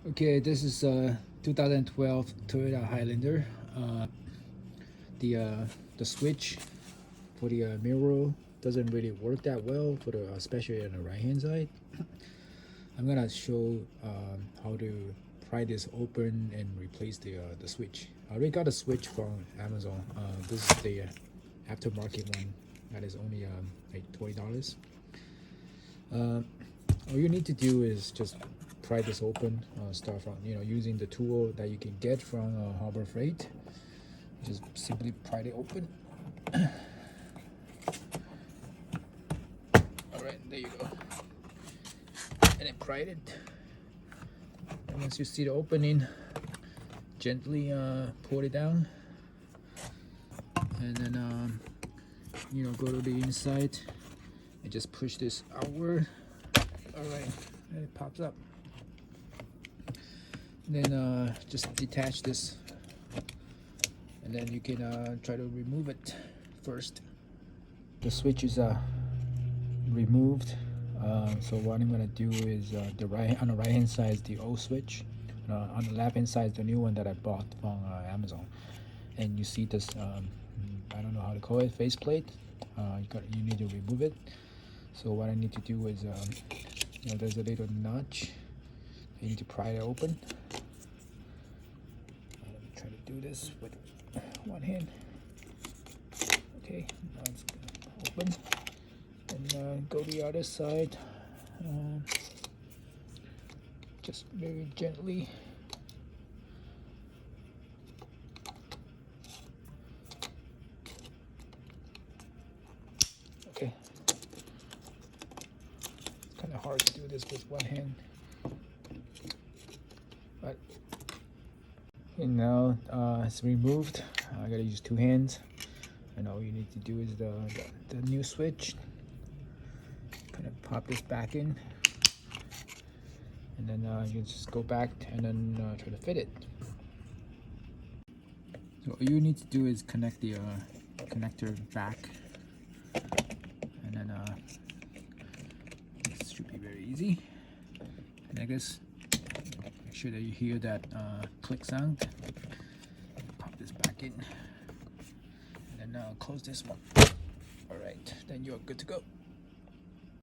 Okay, this is 2012 Toyota Highlander. The uh, the switch for the mirror doesn't really work that well for the especially on the right hand side. I'm gonna show how to pry this open and replace the switch. I already got a switch from Amazon. This is the aftermarket one that is only like $20. All you need to do is just pry this open. Start from using the tool that you can get from Harbor Freight. Just simply pry it open. All right, there you go. And then pry it. And once you see the opening, gently pull it down, and then go to the inside and just push this outward. All right, and it pops up. And then just detach this, and then you can try to remove it first. The switch is removed. So what I'm gonna do is on the right hand side is the old switch. On the left hand side is the new one that I bought from Amazon. And you see this I don't know how to call it, faceplate. You need to remove it. So what I need to do is there's a little notch. You need to pry it open. Let me try to do this with one hand. Okay, now it's open. And go the other side. Just very gently. Okay. It's kind of hard to do this with one hand. But and now it's removed. I gotta use two hands. And all you need to do is the new switch. Kind of pop this back in, and then you just go back and then try to fit it. So all you need to do is connect the connector back, and then this should be very easy. And I guess make sure that you hear that click sound. Pop this back in, and then close this one. All right, then you're good to go.